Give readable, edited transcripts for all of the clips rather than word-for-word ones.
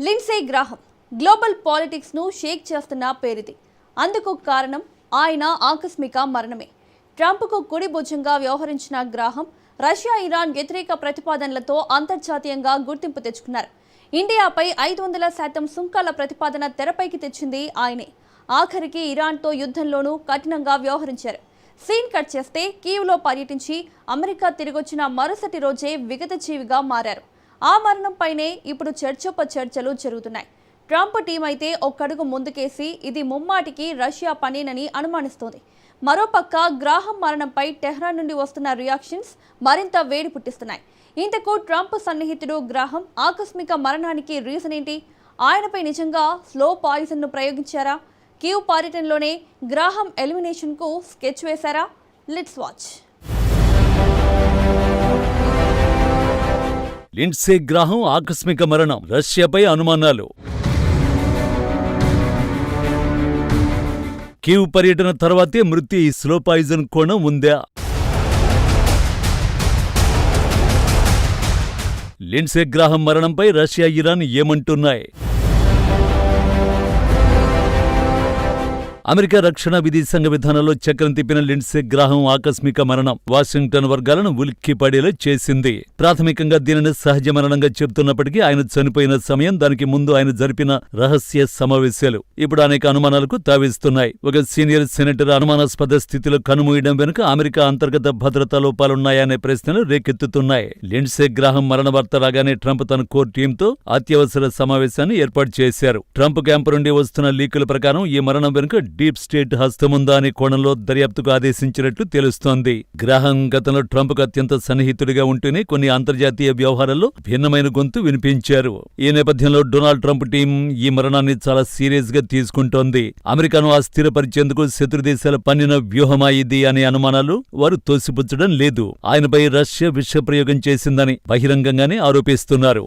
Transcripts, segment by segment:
Lindsay Graham global politics ను షేక్ చేస్తున్న పేరిది. అందుకు కారణం ఆయన ఆకస్మిక మరణమే. ట్రంప్కు కుడిభుజంగా వ్యవహరించిన గ్రాహం రష్యా ఇరాన్ వ్యతిరేక ప్రతిపాదనలతో అంతర్జాతీయంగా గుర్తింపు తెచ్చుకున్నారు. ఇండియాపై 500% సుంకాల ప్రతిపాదన తెరపైకి తెచ్చింది ఆయనే. ఆఖరికి ఇరాన్తో యుద్ధంలోనూ కఠినంగా వ్యవహరించారు. సీన్ కట్ చేస్తే కీవ్లో పర్యటించి అమెరికా తిరిగొచ్చిన మరుసటి రోజే విగతజీవిగా మారారు. ఆ మరణంపైనే ఇప్పుడు చర్చలు జరుగుతున్నాయి. ట్రంప్ టీం అయితే ఒక్కడుగు ముందుకేసి ఇది ముమ్మాటికి రష్యా పనేనని అనుమానిస్తోంది. మరోపక్క గ్రాహం మరణంపై టెహ్రాన్ నుండి వస్తున్న రియాక్షన్స్ మరింత వేడి పుట్టిస్తున్నాయి. ఇంతకు ట్రంప్ సన్నిహితుడు గ్రాహం ఆకస్మిక మరణానికి రీజన్ ఏంటి? ఆయనపై నిజంగా స్లో పాయిజన్ ను ప్రయోగించారా? కీవ్ పర్యటనలోనే గ్రాహం ఎలిమినేషన్ కు స్కెచ్ వేశారా? Let's watch. లిండ్సే గ్రాహం ఆకస్మిక మరణం, రష్యాపై అనుమానాలు. కీవ్ పర్యటన తర్వాతే మృతి స్లో పాయిజన్ కోణం ఉందా? లిండ్సే గ్రాహం మరణంపై రష్యా, ఇరాన్ ఏమంటున్నాయి? అమెరికా రక్షణ విదేశాంగ విధానంలో చక్రం తిప్పిన లిండ్సే గ్రాహం ఆకస్మిక మరణం వాషింగ్టన్ వర్గాలను ఉలిక్కిపడేలా చేసింది. ప్రాథమికంగా దీనిని సహజ మరణంగా చెబుతున్నప్పటికీ ఆయన చనిపోయిన సమయం, దానికి ముందు ఆయన జరిపిన రహస్య సమావేశాలు ఇప్పుడు అనేక అనుమానాలకు తావిస్తున్నాయి. ఒక సీనియర్ సెనేటర్ అనుమానాస్పద స్థితిలో కనుమూయడం వెనుక అమెరికా అంతర్గత భద్రతా లోపాలున్నాయనే ప్రశ్నలు రేకెత్తుతున్నాయి. లిండ్సే గ్రాహం మరణ వార్త రాగానే ట్రంప్ తన కోర్ టీంతో అత్యవసర సమావేశాన్ని ఏర్పాటు చేశారు. ట్రంప్ క్యాంపు నుండి వస్తున్న లీకుల ప్రకారం ఈ మరణం వెనుక డీప్ స్టేట్ హస్తముందా అనే కోణంలో దర్యాప్తుకు ఆదేశించినట్లు తెలుస్తోంది. గ్రాహం గతంలో ట్రంప్కు అత్యంత సన్నిహితుడిగా ఉంటూనే కొన్ని అంతర్జాతీయ వ్యవహారాల్లో భిన్నమైన గొంతు వినిపించారు. ఈ నేపథ్యంలో డొనాల్డ్ ట్రంప్ టీం ఈ మరణాన్ని చాలా సీరియస్ గా తీసుకుంటోంది. అమెరికాను అస్థిరపరిచేందుకు శత్రుదేశాల పన్నిన వ్యూహమా ఇది అనే అనుమానాలు వారు తోసిపుచ్చడం లేదు. ఆయనపై రష్యా విషప్రయోగం చేసిందని బహిరంగంగానే ఆరోపిస్తున్నారు.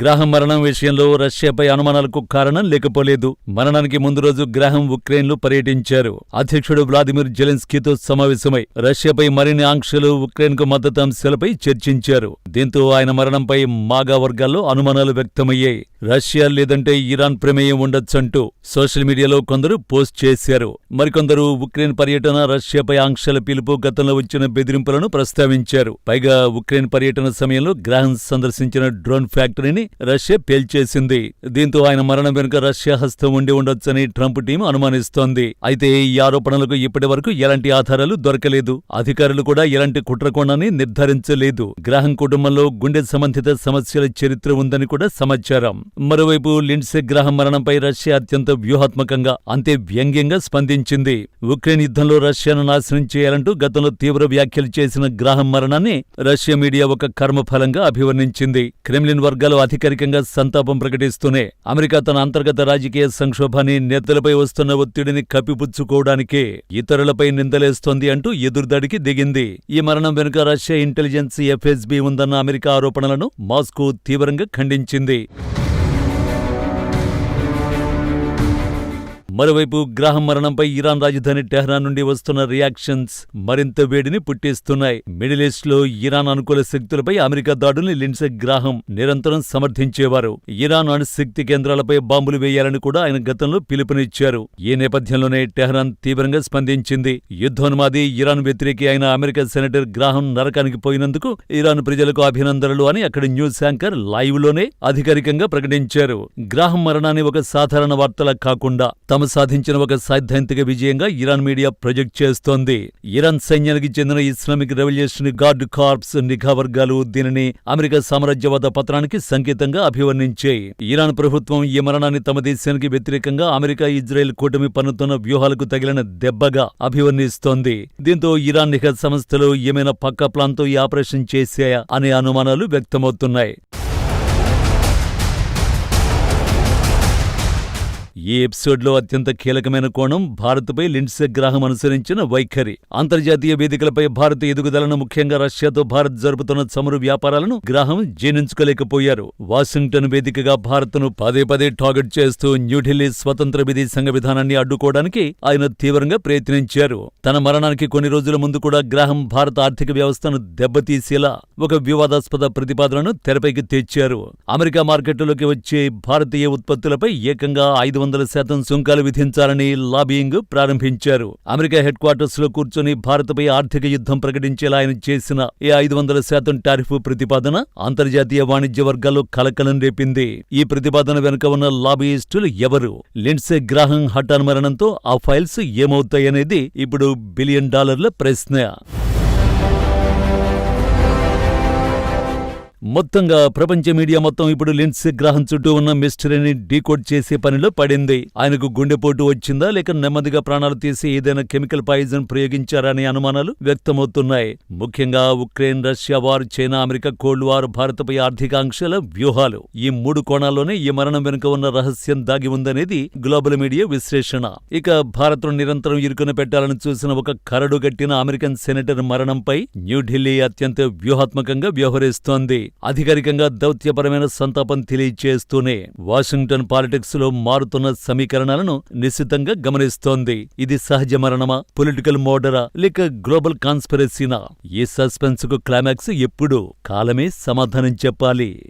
గ్రాహం మరణం విషయంలో రష్యాపై అనుమానాలకు కారణం లేకపోలేదు. మరణానికి ముందు రోజు గ్రాహం ఉక్రెయిన్లో పర్యటించారు. అధ్యక్షుడు వ్లాదిమిర్ జెలెన్స్కీతో సమావేశమై రష్యాపై మరిన్ని ఆంక్షలు, ఉక్రెయిన్కు మద్దతు అంశాలపై చర్చించారు. దీంతో ఆయన మరణంపై మాగా వర్గాల్లో అనుమానాలు వ్యక్తమయ్యాయి. రష్యా లేదంటే ఇరాన్ ప్రమేయం ఉండొచ్చంటూ సోషల్ మీడియాలో కొందరు పోస్ట్ చేశారు. మరికొందరు ఉక్రెయిన్ పర్యటన, రష్యాపై ఆంక్షల పిలుపు, గతంలో వచ్చిన బెదిరింపులను ప్రస్తావించారు. పైగా ఉక్రెయిన్ పర్యటన సమయంలో గ్రాహం సందర్శించిన డ్రోన్ ఫ్యాక్టరీని రష్యా పేల్చేసింది. దీంతో ఆయన మరణం వెనుక రష్యా హస్తం ఉండి ఉండొచ్చని ట్రంప్ టీం అనుమానిస్తోంది. అయితే ఈ ఆరోపణలకు ఇప్పటి వరకు ఎలాంటి ఆధారాలు దొరకలేదు. అధికారులు కూడా ఎలాంటి కుట్రకోణాన్ని నిర్ధారించలేదు. గ్రాహం కుటుంబంలో గుండె సంబంధిత సమస్యల చరిత్ర ఉందని కూడా సమాచారం. మరోవైపు లిండ్సే గ్రాహం మరణంపై రష్యా అత్యంత వ్యూహాత్మకంగా, అంతే వ్యంగ్యంగా స్పందించింది. ఉక్రెయిన్ యుద్ధంలో రష్యాను నాశనం చేయాలంటూ గతంలో తీవ్ర వ్యాఖ్యలు చేసిన గ్రాహం మరణాన్ని రష్యా మీడియా ఒక కర్మఫలంగా అభివర్ణించింది. క్రెమ్లిన్ వర్గాలు అధికారికంగా సంతాపం ప్రకటిస్తూనే అమెరికా తన అంతర్గత రాజకీయ సంక్షోభాన్ని, నేతలపై వస్తున్న ఒత్తిడిని కప్పిపుచ్చుకోవడానికే ఇతరులపై నిందలేస్తోంది అంటూ ఎదురుదాడికి దిగింది. ఈ మరణం వెనుక రష్యా ఇంటెలిజెన్స్ FSB ఉందన్న అమెరికా ఆరోపణలను మాస్కో తీవ్రంగా ఖండించింది. మరోవైపు గ్రాహం మరణంపై ఇరాన్ రాజధాని టెహ్రాన్ నుండి వస్తున్న రియాక్షన్స్ మరింత వేడిని పుట్టిస్తున్నాయి. మిడిల్ ఈస్ట్ లో ఇరాన్ అనుకూల శక్తులపై అమెరికా దాడుల్ని లిండ్సే గ్రాహం నిరంతరం సమర్థించేవారు. ఇరాన్ అణుశక్తి కేంద్రాలపై బాంబులు వేయాలని కూడా ఆయన గతంలో పిలుపునిచ్చారు. ఈ నేపథ్యంలోనే టెహ్రాన్ తీవ్రంగా స్పందించింది. యుద్ధోన్మాది, ఇరాన్ వ్యతిరేకి అయిన అమెరికా సెనేటర్ గ్రాహం నరకానికి పోయినందుకు ఇరాన్ ప్రజలకు అభినందనలు అని అక్కడి న్యూస్ యాంకర్ లైవ్ లోనే అధికారికంగా ప్రకటించారు. గ్రాహం మరణాన్ని ఒక సాధారణ వార్తలా కాకుండా తాము సాధించిన ఒక సైద్ధాంతిక విజయంగా ఇరాన్ మీడియా ప్రొజెక్ట్ చేస్తోంది. ఇరాన్ సైన్యానికి చెందిన ఇస్లామిక్ రెవల్యూషనరీ గార్డ్ కార్ప్స్ నిఘా వర్గాలు దీనిని అమెరికా సామ్రాజ్యవాద పత్రానికి సంకేతంగా అభివర్ణించాయి. ఇరాన్ ప్రభుత్వం ఈ మరణాన్ని తమ దేశానికి వ్యతిరేకంగా అమెరికా, ఇజ్రాయెల్ కూటమి పన్నుతున్న వ్యూహాలకు తగిలిన దెబ్బగా అభివర్ణిస్తోంది. దీంతో ఇరాన్ నిఘా సంస్థలు ఏమైనా పక్కా ప్లాన్తో ఈ ఆపరేషన్ చేశాయా అనే అనుమానాలు వ్యక్తమవుతున్నాయి. ఈ ఎపిసోడ్లో అత్యంత కీలకమైన కోణం భారత్పై లిండ్సే గ్రాహం అనుసరించిన వైఖరి. అంతర్జాతీయ వేదికలపై భారత్ ఎదుగుదలను, ముఖ్యంగా రష్యాతో భారత్ జరుపుతున్న చమురు వ్యాపారాలను గ్రాహం జీర్ణించుకోలేకపోయారు. వాషింగ్టన్ వేదికగా భారత్ను పదే పదే టార్గెట్ చేస్తూ న్యూఢిల్లీ స్వతంత్ర విదేశాంగ విధానాన్ని అడ్డుకోవడానికి ఆయన తీవ్రంగా ప్రయత్నించారు. తన మరణానికి కొన్ని రోజుల ముందు కూడా గ్రాహం భారత ఆర్థిక వ్యవస్థను దెబ్బతీసేలా ఒక వివాదాస్పద ప్రతిపాదనను తెరపైకి తెచ్చారు. అమెరికా మార్కెట్లలోకి వచ్చే భారతీయ ఉత్పత్తులపై ఏకంగా 500% సుంకాలు విధించాలని లాబియింగ్ ప్రారంభించారు. అమెరికా హెడ్ క్వార్టర్స్ లో కూర్చొని భారత్పై ఆర్థిక యుద్ధం ప్రకటించేలా ఆయన చేసిన ఈ 500% టారిఫ్ ప్రతిపాదన అంతర్జాతీయ వాణిజ్య వర్గాల్లో కలకలం రేపింది. ఈ ప్రతిపాదన వెనుక ఉన్న లాబియిస్టులు ఎవరు? లిండ్సే గ్రాహం హఠాన్ మరణంతో ఆ ఫైల్స్ ఏమవుతాయనేది ఇప్పుడు $1 బిలియన్ ప్రశ్న. మొత్తంగా ప్రపంచ మీడియా మొత్తం ఇప్పుడు లిండ్సే గ్రాహం చుట్టూ ఉన్న మిస్టరీని డీకోడ్ చేసే పనిలో పడింది. ఆయనకు గుండెపోటు వచ్చిందా, లేక నెమ్మదిగా ప్రాణాలు తీసి ఏదైనా కెమికల్ పాయిజన్ ప్రయోగించారా అనే అనుమానాలు వ్యక్తమవుతున్నాయి. ముఖ్యంగా Ukraine Russia war, China America cold war, భారత్పై ఆర్థిక ఆంక్షల వ్యూహాలు, ఈ 3 కోణాల్లోనే ఈ మరణం వెనుక ఉన్న రహస్యం దాగి ఉందనేది గ్లోబల్ మీడియా విశ్లేషణ. ఇక భారత్ను నిరంతరం ఇరుకున పెట్టాలని చూసిన ఒక కరడుగట్టిన అమెరికన్ సెనేటర్ మరణంపై న్యూఢిల్లీ అత్యంత వ్యూహాత్మకంగా వ్యవహరిస్తోంది. అధికారికంగా దౌత్యపరమైన సంతాపం తెలియచేస్తూనే వాషింగ్టన్ పాలిటిక్స్ లో మారుతున్న సమీకరణాలను నిశితంగా గమనిస్తోంది. ఇది సహజ మరణమా, పొలిటికల్ మోర్డరా, లేక గ్లోబల్ కాన్స్పిరసీనా? ఈ సస్పెన్స్ కు క్లైమాక్స్ ఎప్పుడు? కాలమే సమాధానం చెప్పాలి.